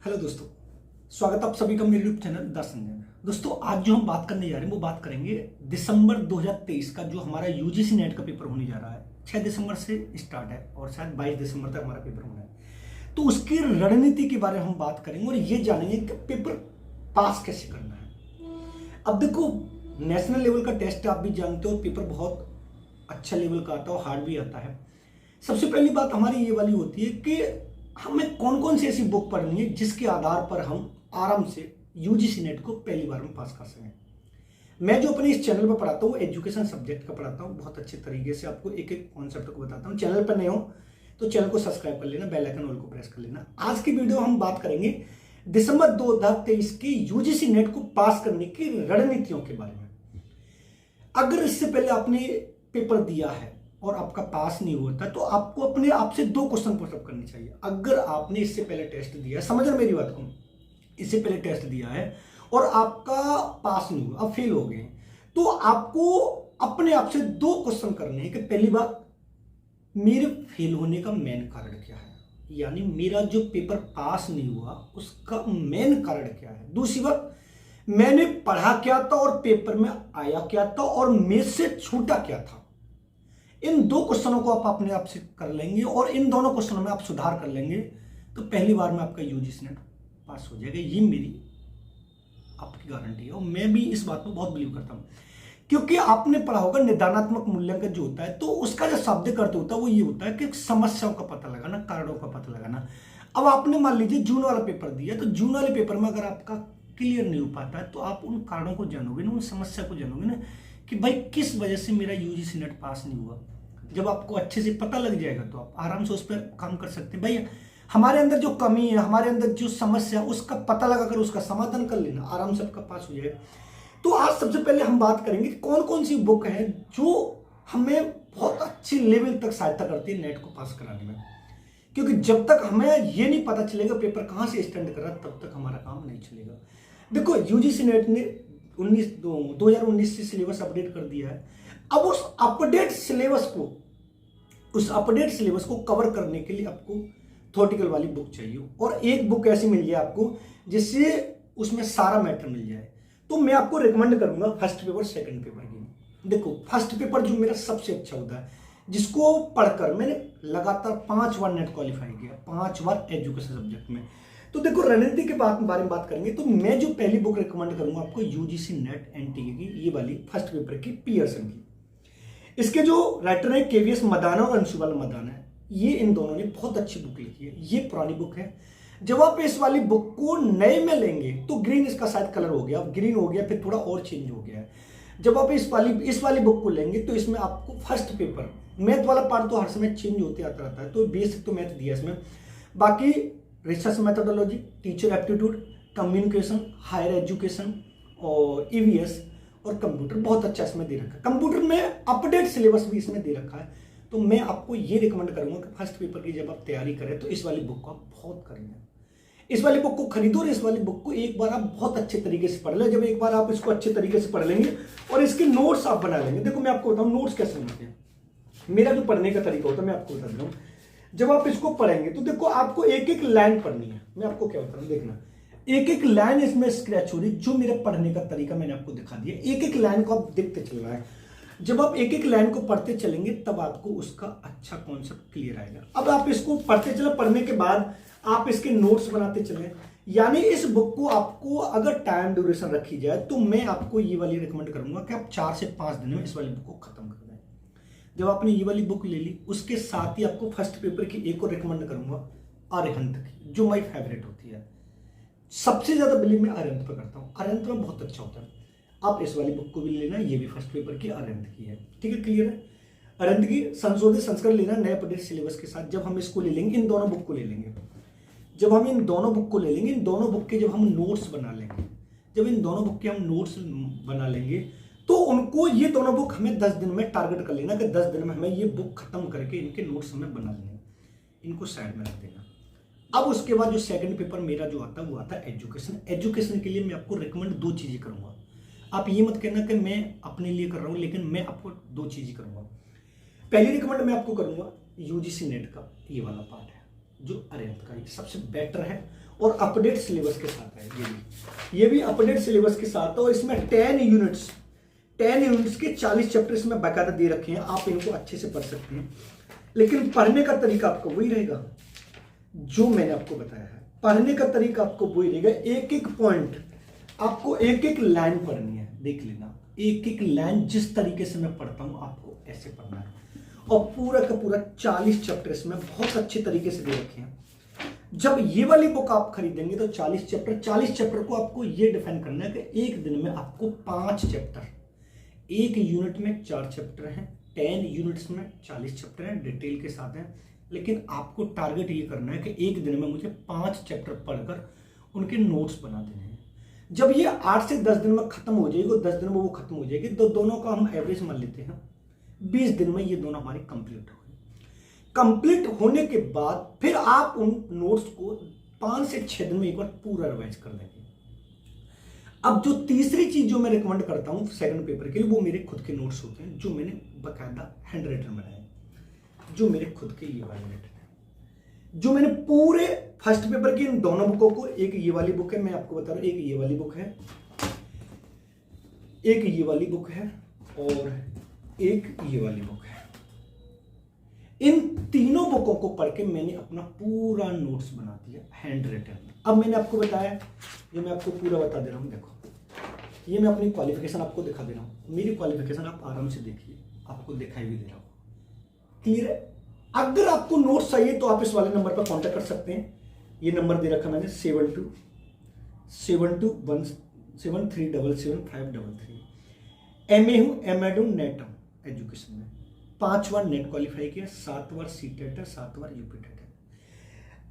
Hello दोस्तों, स्वागत है आप सभी का मेरे यूट्यूब चैनल द संजय में। दोस्तों, आज जो हम बात करने जा रहे हैं वो बात करेंगे दिसंबर 2023 का जो हमारा यूजीसी नेट का पेपर होने जा रहा है। 6 दिसंबर से स्टार्ट है और शायद 22 दिसंबर तक हमारा पेपर होना है। तो उसकी रणनीति के बारे में हम बात करेंगे और ये जानेंगे कि पेपर पास कैसे करना है। अब देखो, नेशनल लेवल का टेस्ट आप भी जानते हो, पेपर बहुत अच्छा लेवल का आता है और हार्ड भी आता है। सबसे पहली बात हमारी ये वाली होती है कि हमें कौन कौन सी ऐसी बुक पढ़नी है जिसके आधार पर हम आराम से यूजीसी नेट को पहली बार में पास कर सकें। मैं जो अपने इस चैनल पर पढ़ाता हूँ एजुकेशन सब्जेक्ट का पढ़ाता हूँ, बहुत अच्छे तरीके से आपको एक एक कॉन्सेप्ट को बताता हूँ। चैनल पर नए हो तो चैनल को सब्सक्राइब कर लेना, बेल आइकन ऑल को प्रेस कर लेना। आज की वीडियो हम बात करेंगे दिसंबर 2023 की यूजीसी नेट को पास करने की रणनीतियों के बारे में। अगर इससे पहले आपने पेपर दिया है और आपका पास नहीं होता तो आपको अपने आप से 2 क्वेश्चन पुटअप करने चाहिए। अगर आपने इससे पहले टेस्ट दिया है, समझ रहे मेरी बात को, इससे पहले टेस्ट दिया है और आपका पास नहीं हुआ, अब फेल हो गए, तो आपको अपने आप से 2 क्वेश्चन करने हैं कि पहली बात, मेरे फेल होने का मेन कारण क्या है, यानी मेरा जो पेपर पास नहीं हुआ उसका मेन कारण क्या है। दूसरी बात, मैंने पढ़ा क्या था और पेपर में आया क्या था और मेरे से छूटा क्या था। इन 2 क्वेश्चनों को आप अपने आप से कर लेंगे और इन दोनों क्वेश्चनों में आप सुधार कर लेंगे तो पहली बार में आपका यूजीसी नेट पास हो जाएगा। ये मेरी आपकी गारंटी है और मैं भी इस बात पर बहुत बिलीव करता हूं, क्योंकि आपने पढ़ा होगा निदानात्मक मूल्यांकन जो होता है, तो उसका जो शब्द अर्थ होता है वो ये होता है कि समस्याओं का पता लगाना, कारणों का पता लगाना। अब आपने मान लीजिए जून वाला पेपर दिया, तो जून वाले पेपर में अगर आपका क्लियर नहीं हो पाता है तो आप उन कारणों को जानोगे ना, उन समस्या को जानोगे ना कि भाई किस वजह से मेरा यूजीसी नेट पास नहीं हुआ। जब आपको अच्छे से पता लग जाएगा तो आप आराम से उस पर काम कर सकते हैं। भाई हमारे अंदर जो कमी है, हमारे अंदर जो समस्या है, उसका पता लगाकर उसका समाधान कर लेना, आराम से आपका पास हो जाएगा। तो आज सबसे पहले हम बात करेंगे कौन कौन सी बुक है जो हमें बहुत अच्छी लेवल तक सहायता करती है नेट को पास कराने में। क्योंकि जब तक हमें ये नहीं पता चलेगा पेपर कहां से स्टैंड कर रहा है, तब तक हमारा काम नहीं चलेगा। देखो, यूजीसी नेट ने 2019 से सिलेबस अपडेट कर दिया है। अब उस अपडेट सिलेबस को कवर करने के लिए आपको थ्योरेटिकल वाली बुक चाहिए और एक बुक ऐसी मिल जाए आपको जिससे उसमें सारा मैटर मिल जाए। तो मैं आपको रिकमेंड करूंगा फर्स्ट पेपर सेकंड पेपर की। देखो, फर्स्ट पेपर जो मेरा सबसे अच्छा होता है, जिसको पढ़कर मैंने लगातार 5 बार नेट क्वालिफाई किया, 5 बार एजुकेशन सब्जेक्ट में। तो देखो, रणनीति के बारे में बात करेंगे तो मैं जो पहली बुक रिकमेंड करूंगा आपको यूजीसी नेट एनटीए की, ये वाली फर्स्ट पेपर की, पियर्सन की। इसके जो राइटर है केवीएस मदाना और अंशुबाला मदाना है, ये इन दोनों ने बहुत अच्छी बुक लिखी है। ये पुरानी बुक है। जब आप इस वाली बुक को नए में लेंगे तो ग्रीन इसका शायद कलर हो गया, ग्रीन हो गया, फिर थोड़ा और चेंज हो गया है। जब आप इस वाली बुक को लेंगे तो इसमें आपको फर्स्ट पेपर, मैथ वाला पार्ट तो हर समय चेंज होते आता रहता है, तो बेसिक तो मैथ दिया इसमें। बाकी research methodology, teacher aptitude, communication, higher education और ईवीएस और कंप्यूटर बहुत अच्छा इसमें दे रखा है। कंप्यूटर में अपडेट सिलेबस भी इसमें दे रखा है। तो मैं आपको ये रिकमेंड करूंगा कि फर्स्ट पेपर की जब आप तैयारी करें तो इस वाली बुक को आप बहुत करेंगे। इस वाली बुक को खरीदो और इस वाली बुक को एक बार आप बहुत अच्छे तरीके से पढ़ लें। जब एक बार आप इसको अच्छे तरीके से पढ़ लेंगे और इसके नोट्स आप बना लेंगे। देखो, मैं आपको बताऊं नोट्स कैसे बनाते हैं। मेरा जो पढ़ने का तरीका होता है मैं आपको बता रहा हूं। जब आप इसको पढ़ेंगे तो देखो, आपको एक एक लाइन पढ़नी है। मैं आपको क्या बता रहा हूं, देखना, एक एक लाइन इसमें स्क्रैच हो रही, जो मेरे पढ़ने का तरीका मैंने आपको दिखा दिया। एक एक लाइन को आप देखते चलना है। जब आप एक एक लाइन को पढ़ते चलेंगे तब आपको उसका अच्छा कॉन्सेप्ट क्लियर आएगा। अब आप इसको पढ़ते चले, पढ़ने के बाद आप इसके नोट्स बनाते चले। यानी इस बुक को आपको अगर टाइम ड्यूरेशन रखी जाए तो मैं आपको ये वाली रिकमेंड करूंगा कि आप 4 से 5 दिन में इस वाली बुक को खत्म कर दें। जब आपने ये वाली बुक ले ली, उसके साथ ही आपको फर्स्ट पेपर की एक और रिकमेंड करूंगा, अरिहंत की, जो माई फेवरेट होती है। सबसे ज्यादा बिलीव मैं अरिहंत पर करता हूँ। अरिहंत में बहुत अच्छा होता है। आप इस वाली बुक को भी लेना, ये भी फर्स्ट पेपर की अरिहंत की है। ठीक है, क्लियर है। अरिहंत की संशोधित संस्करण लेना नए अपडेट सिलेबस के साथ। जब हम इसको ले लेंगे, इन दोनों बुक को ले लेंगे, जब हम इन दोनों बुक को ले लेंगे, इन दोनों बुक के जब हम नोट्स बना लेंगे, जब इन दोनों बुक के हम नोट्स बना लेंगे तो उनको, ये दोनों बुक हमें 10 दिन में टारगेट कर लेना कि 10 दिन में हमें ये बुक खत्म करके इनके नोट्स हमें बना लेने, इनको साइड में रख देना। अब उसके बाद जो सेकंड पेपर मेरा जो आता है वो आता है एजुकेशन। एजुकेशन के लिए मैं आपको रिकमेंड 2 चीजें करूंगा। आप ये मत कहना कि मैं अपने लिए कर रहा हूं, लेकिन मैं आपको 2 चीजें करूंगा। पहली रिकमेंड मैं आपको करूंगा यूजीसी नेट का ये वाला पार्ट है, जो अरिहंत का सबसे बेटर है और अपडेट सिलेबस के साथ है। ये भी अपडेट सिलेबस के साथ है और इसमें 10 यूनिट्स के 40 चैप्टर इसमें बाकायदा दे रखे हैं। आप इनको अच्छे से पढ़ सकते हैं, लेकिन पढ़ने का तरीका आपको वही रहेगा जो मैंने आपको बताया है। पढ़ने का तरीका आपको वही रहेगा, एक एक पॉइंट आपको एक एक लाइन पढ़नी है। देख लेना, एक एक लाइन जिस तरीके से मैं पढ़ता हूं आपको ऐसे पढ़ना है। और पूरा का पूरा 40 चैप्टर इसमें बहुत अच्छे तरीके से दे रखे हैं। जब ये वाली बुक आप खरीदेंगे तो 40 चैप्टर को आपको ये डिफाइन करना है कि एक दिन में आपको 5 चैप्टर, एक यूनिट में 4 चैप्टर हैं, 10 यूनिट्स में 40 चैप्टर हैं, डिटेल के साथ हैं। लेकिन आपको टारगेट ये करना है कि एक दिन में मुझे 5 चैप्टर पढ़कर उनके नोट्स बना देने हैं। जब ये 8 से 10 दिन में खत्म हो जाएगी, 10 दिन में वो खत्म हो जाएगी, तो दोनों का हम एवरेज मान लेते हैं 20 दिन में ये दोनों हमारी कंप्लीट हो गई। कंप्लीट होने के बाद फिर आप उन नोट्स को 5 से 6 दिन में एक बार पूरा रिवाइज कर देंगे। अब जो तीसरी चीज जो मैं रिकमेंड करता हूं सेकंड पेपर के लिए, वो मेरे खुद के नोट्स होते हैं जो मैंने बाकायदा हैंड राइटन बनाए, जो मेरे खुद के ये वाले राइटर हैं, जो मैंने पूरे फर्स्ट पेपर की इन दोनों बुकों को, एक ये वाली बुक है, मैं आपको बता रहा हूं, एक ये वाली बुक है, एक ये वाली बुक है और एक ये वाली बुक है। इन तीनों बुकों को पढ़ के मैंने अपना पूरा नोट्स बना दिया हैंड रिटन। अब मैंने आपको बताया, ये मैं आपको पूरा बता दे रहा हूं। देखो, ये मैं अपनी क्वालिफिकेशन आपको दिखा दे रहा हूं। मेरी क्वालिफिकेशन आप आराम से देखिए, आपको दिखाई भी दे रहा हूं, क्लियर है। अगर आपको नोट्स चाहिए तो आप इस वाले नंबर पर कांटेक्ट कर सकते हैं। ये नंबर दे रखा मैंने 727173775533। MA हूं, एमएड हूं नेट एजुकेशन में, 5 बार नेट क्वालिफाई किया, 7 बार सीटेट है, 7 बार यूपीटेट है।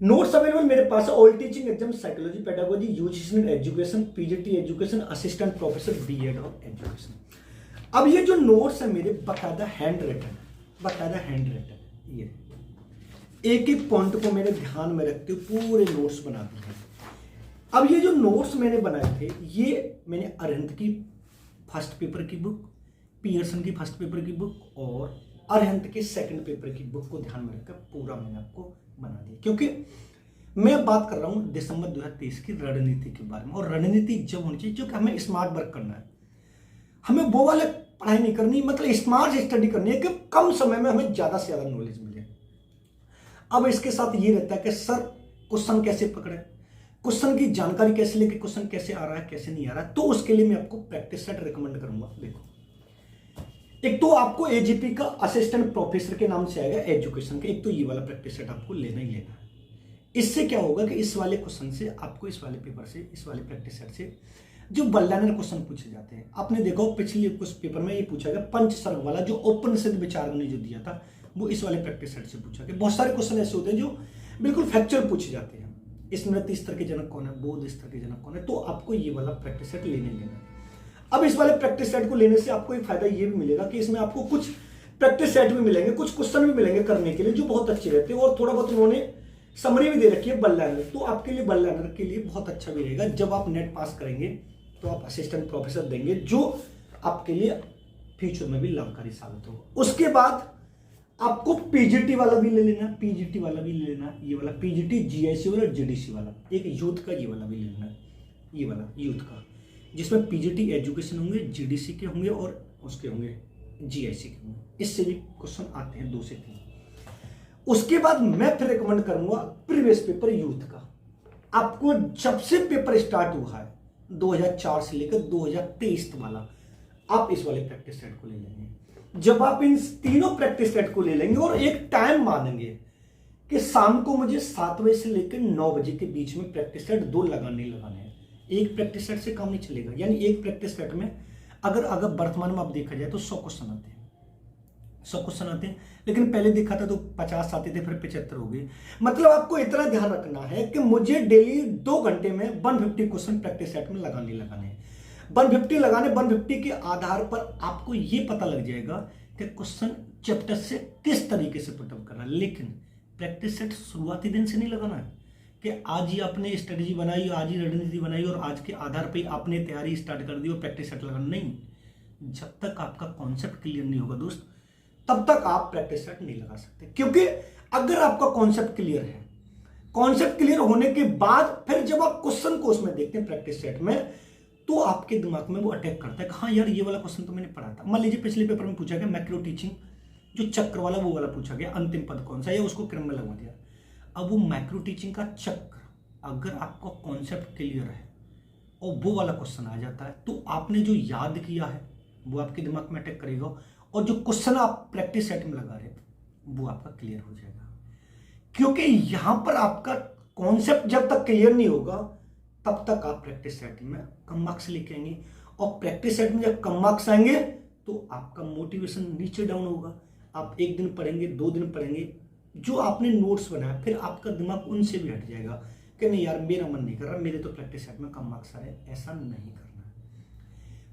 नोट्स अवेलेबल मेरे पास है, all teaching exam, psychology, pedagogy, UGC education, PGT education, assistant professor BEd और एजुकेशन। अब ये जो नोट्स है मेरे बाकायदा हैंड रिटन, ये एक एक पॉइंट को मेरे ध्यान में रखते हुए पूरे नोट्स बना दिए हैं। अब ये जो नोट्स मैंने बनाए थे, ये मैंने अरिहंत की फर्स्ट पेपर की बुक, पियर्सन की फर्स्ट पेपर की बुक और अरिहंत के सेकंड पेपर की बुक को ध्यान में रखकर पूरा मैंने आपको बना दिया। क्योंकि मैं बात कर रहा हूं दिसंबर 2023 की रणनीति के बारे में, और रणनीति जब होनी चाहिए, क्योंकि हमें स्मार्ट वर्क करना है, हमें वो वाले पढ़ाई नहीं करनी, मतलब स्मार्ट स्टडी करनी है कि कम समय में हमें ज्यादा से ज्यादा नॉलेज मिले। अब इसके साथ ये रहता है कि सर क्वेश्चन कैसे पकड़े, क्वेश्चन की जानकारी कैसे लेके क्वेश्चन कैसे आ रहा है कैसे नहीं आ रहा है, तो उसके लिए मैं आपको प्रैक्टिस सेट रिकमेंड करूंगा। देखो, एक तो आपको एजीपी का असिस्टेंट प्रोफेसर के नाम से आएगा एजुकेशन का, एक तो ये वाला प्रैक्टिस सेट आपको लेना ही लेना है। इससे क्या होगा कि इस वाले क्वेश्चन से आपको, इस वाले पेपर से, इस वाले प्रैक्टिस सेट से जो बल्लानर क्वेश्चन पूछे जाते हैं, आपने देखो पिछले कुछ पेपर में ये पूछा गया पंच सर्ग वाला, जो उपनिषद विचार ने जो दिया था, वो इस वाले प्रैक्टिस सेट से पूछा गया। बहुत सारे क्वेश्चन ऐसे होते हैं जो बिल्कुल फैक्चुअल पूछे जाते हैं, स्मृति स्तर के जनक कौन है, बोध स्तर के जनक कौन है, तो आपको ये वाला प्रैक्टिस सेट लेने लेना। अब इस वाले प्रैक्टिस सेट को लेने से आपको एक फायदा ये भी मिलेगा कि इसमें आपको कुछ प्रैक्टिस सेट भी मिलेंगे, कुछ क्वेश्चन भी मिलेंगे करने के लिए जो बहुत अच्छे रहते हैं, और थोड़ा बहुत उन्होंने समरी भी दे रखी है बल्लानर, तो आपके लिए बल्लानर के लिए बहुत अच्छा भी रहेगा। जब आप नेट पास करेंगे तो आप असिस्टेंट प्रोफेसर देंगे, जो आपके लिए फ्यूचर में भी लाभकारी साबित होगा। उसके बाद आपको पीजीटी वाला भी ले लेना, ये वाला पीजीटी, जीआईसी वाला, जीडीसी वाला, एक यूथ का ये वाला भी ले लेना, ये वाला यूथ का, जिसमें पीजीटी एजुकेशन होंगे, जीडीसी के होंगे और उसके होंगे जीआईसी के होंगे। इससे भी क्वेश्चन आते हैं 2 से 3। उसके बाद मैं फिर रिकमेंड करूंगा प्रीवियस पेपर यूथ का। आपको जब से पेपर स्टार्ट हुआ है 2004 से लेकर 2023 वाला, आप इस वाले प्रैक्टिस सेट को ले लेंगे। जब आप इन तीनों प्रैक्टिस सेट को ले लेंगे और एक टाइम मानेंगे कि शाम को मुझे 7 बजे से लेकर 9 बजे के बीच में प्रैक्टिस सेट 2 लगाने हैं, एक प्रैक्टिस सेट से काम नहीं चलेगा। यानी एक प्रैक्टिस सेट में अगर वर्तमान में आप देखा जाए तो 100 क्वेश्चन आते हैं, लेकिन पहले देखा था तो 50 आते थे, फिर 75 हो गए। मतलब आपको इतना ध्यान रखना है कि मुझे डेली 2 घंटे में 150 क्वेश्चन प्रैक्टिस सेट में लगाने हैं। 150 के आधार पर आपको यह पता लग जाएगा कि क्वेश्चन चैप्टर से किस तरीके से पुटअप करना है। लेकिन प्रैक्टिस सेट शुरुआती दिन से नहीं लगाना है कि आज ही आपने स्ट्रेटेजी बनाई, आज ही रणनीति बनाई और आज के आधार पर आपने तैयारी स्टार्ट कर दी और प्रैक्टिस सेट लगाना। नहीं, जब तक आपका कॉन्सेप्ट क्लियर नहीं होगा दोस्त, तब तक आप प्रैक्टिस सेट नहीं लगा सकते। क्योंकि अगर आपका कॉन्सेप्ट क्लियर है कॉन्सेप्ट क्लियर होने के बाद फिर जब आप क्वेश्चन को उसमें देखते हैं प्रैक्टिस सेट में, तो आपके दिमाग में वो अटैक करता है कि हाँ यार ये वाला क्वेश्चन तो मैंने पढ़ा था। मान लीजिए पिछले पेपर में पूछा गया मैक्रो टीचिंग, जो चक्र वाला वो वाला पूछा गया, अंतिम पद कौन सा, या उसको क्रम में लगवा दिया। अब वो मैक्रो टीचिंग का चक्र अगर आपका कॉन्सेप्ट क्लियर है और वो वाला क्वेश्चन आ जाता है, तो आपने जो याद किया है वो आपके दिमाग में अटैक करेगा, और जो क्वेश्चन आप प्रैक्टिस सेट में लगा रहे वो आपका क्लियर हो जाएगा। क्योंकि यहां पर आपका कॉन्सेप्ट जब तक क्लियर नहीं होगा तब तक आप प्रैक्टिस सेट में कम मार्क्स लेके आएंगे, और प्रैक्टिस सेट में जब कम मार्क्स आएंगे तो आपका मोटिवेशन नीचे डाउन होगा। आप एक दिन पढ़ेंगे, 2 दिन पढ़ेंगे, जो आपने नोट्स बनाया फिर आपका दिमाग उनसे भी हट जाएगा कि नहीं यार मेरा मन नहीं कर रहा, मेरे तो प्रैक्टिस सेट में कम मार्क्स आ रहे। ऐसा नहीं करना।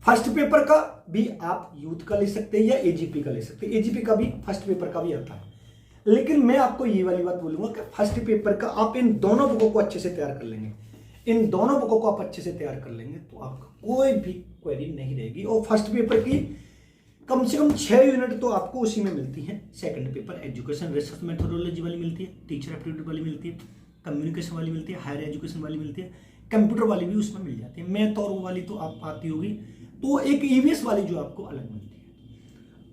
फर्स्ट पेपर का भी आप यूथ का ले सकते हैं या एजीपी का ले सकते हैं, एजीपी का भी फर्स्ट पेपर का भी आता है। लेकिन मैं आपको ये वाली बात बोलूंगा कि फर्स्ट पेपर का आप इन दोनों बुकों को अच्छे से तैयार कर लेंगे, इन दोनों बुकों को आप अच्छे से तैयार कर लेंगे तो आपका कोई भी क्वेरी नहीं रहेगी। और फर्स्ट पेपर की कम से कम 6 यूनिट तो आपको उसी में मिलती हैं। Second paper education research methodology वाली मिलती है, टीचर एप्टीट्यूड वाली मिलती है, कम्युनिकेशन वाली मिलती है, हायर एजुकेशन वाली मिलती है, कंप्यूटर वाली भी उसमें मिल जाती है, मैथ और वो वाली तो आप आती होगी, तो एक ईवीएस वाली जो आपको अलग मिलती है।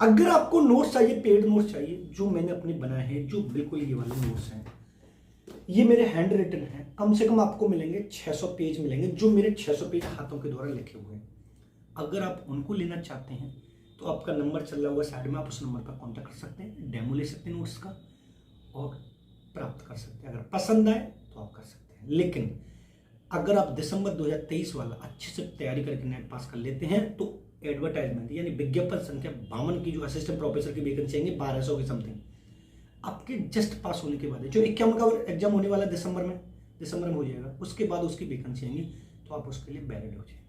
अगर आपको नोट्स चाहिए, पेड नोट्स चाहिए, जो मैंने अपने बनाए हैं, जो बिल्कुल ये वाले नोट्स हैं, ये मेरे हैंड रिटन है, कम से कम आपको मिलेंगे 600 पेज मिलेंगे, जो मेरे 600 पेज हाथों के द्वारा लिखे हुए हैं। अगर आप उनको लेना चाहते हैं तो आपका नंबर चल रहा होगा साइड में, आप उस नंबर पर कॉन्टैक्ट कर सकते हैं, डेमो ले सकते हैं नोट्स का और प्राप्त कर सकते हैं। अगर पसंद आए तो आप कर सकते हैं। लेकिन अगर आप दिसंबर 2023 वाला अच्छे से तैयारी करके नेट पास कर लेते हैं तो एडवर्टाइजमेंट यानी विज्ञापन संख्या 52 की जो असिस्टेंट प्रोफेसर की वैकेंसी आएंगे 1200 की समथिंग, आपके जस्ट पास होने के बाद जो 51 का एग्जाम होने वाला दिसंबर में हो जाएगा, उसके बाद उसकी वैकेंसी आएंगी, तो आप उसके लिए वैलिड हो जाएंगे।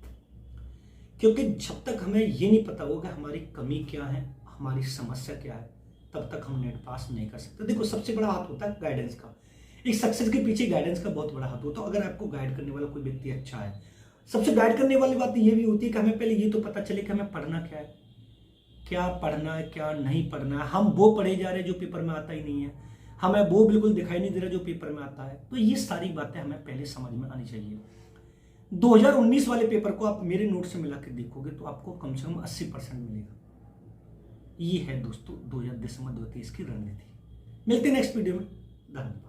क्योंकि जब तक हमें ये नहीं पता होगा हमारी कमी क्या है, हमारी समस्या क्या है, तब तक हम नेट पास नहीं कर सकते। देखो सबसे बड़ा हाथ होता है गाइडेंस का, एक सक्सेस के पीछे गाइडेंस का बहुत बड़ा हाथ होता है। अगर आपको गाइड करने वाला कोई व्यक्ति अच्छा है, सबसे गाइड करने वाली बात ये भी होती है कि हमें पहले ये तो पता चले कि हमें पढ़ना क्या है, क्या पढ़ना है क्या नहीं पढ़ना है। हम वो पढ़े जा रहे हैं जो पेपर में आता ही नहीं है, हमें वो बिल्कुल दिखाई नहीं दे रहा जो पेपर में आता है। तो ये सारी बातें हमें पहले समझ में आनी चाहिए। 2019 वाले पेपर को आप मेरे नोट से मिला के देखोगे तो आपको कम से कम 80% मिलेगा। ये है दोस्तों दिसंबर 2023 की रणनीति। मिलते हैं नेक्स्ट वीडियो में। धन्यवाद।